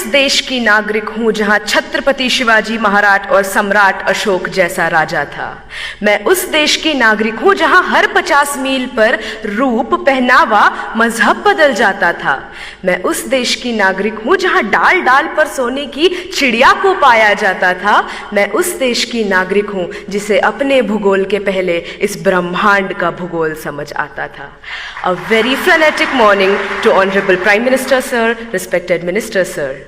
देश की नागरिक हूं जहां छत्रपति शिवाजी महाराज और सम्राट अशोक जैसा राजा था। मैं उस देश की नागरिक हूं जहां हर 50 मील पर रूप, पहनावा, मजहब बदल जाता था। मैं उस देश की नागरिक हूं जहां डाल डाल पर सोने की चिड़िया को पाया जाता था। मैं उस देश की नागरिक हूं जिसे अपने भूगोल के पहले इस ब्रह्मांड का भूगोल समझ आता था। A very frenetic morning to Honorable Prime Minister Sir, respected Minister Sir.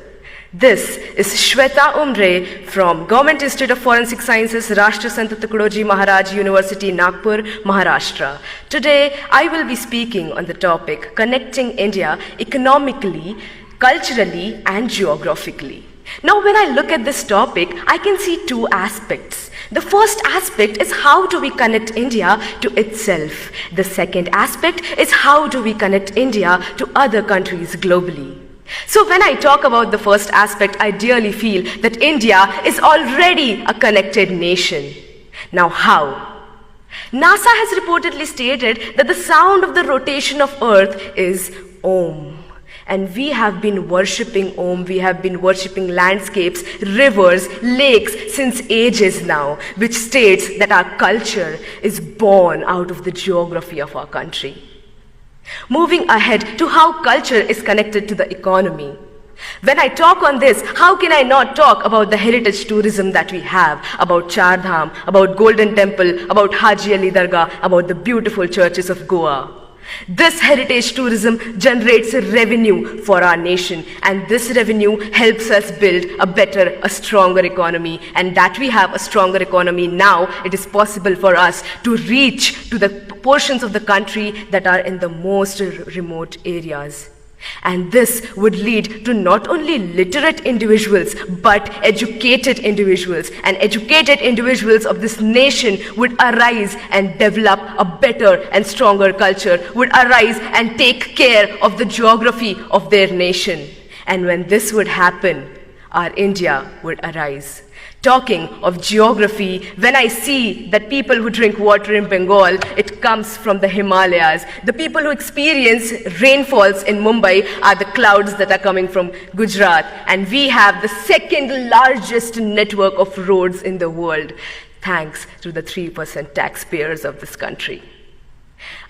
This is Shweta Umre from Government Institute of Forensic Sciences, Rashtra Sant Tukadoji Maharaj University, Nagpur, Maharashtra. Today, I will be speaking on the topic connecting India economically, culturally, and geographically. Now, when I look at this topic, I can see two aspects. The first aspect is how do we connect India to itself. The second aspect is how do we connect India to other countries globally. So when I talk about the first aspect, I dearly feel that India is already a connected nation. Now how? NASA has reportedly stated that the sound of the rotation of Earth is Om. And we have been worshipping Om, we have been worshipping landscapes, rivers, lakes since ages now, which states that our culture is born out of the geography of our country. Moving ahead to how culture is connected to the economy. When I talk on this, how can I not talk about the heritage tourism that we have, about Char Dham, about Golden Temple, about Haji Ali Dargah, about the beautiful churches of Goa. This heritage tourism generates revenue for our nation, and this revenue helps us build a better, a stronger economy. And that we have a stronger economy now, it is possible for us to reach to the portions of the country that are in the most remote areas. And this would lead to not only literate individuals, but educated individuals. And educated individuals of this nation would arise and develop a better and stronger culture, would arise and take care of the geography of their nation. And when this would happen, our India would arise. Talking of geography, when I see that people who drink water in Bengal, it comes from the Himalayas. The people who experience rainfalls in Mumbai are the clouds that are coming from Gujarat. And we have the second largest network of roads in the world, thanks to the 3% taxpayers of this country.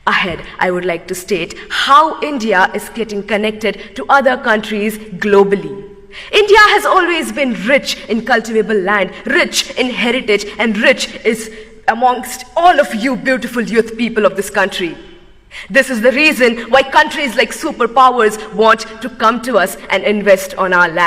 Ahead, I would like to state how India is getting connected to other countries globally. India has always been rich in cultivable land, rich in heritage, and rich is amongst all of you beautiful youth people of this country. This is the reason why countries like superpowers want to come to us and invest on our land.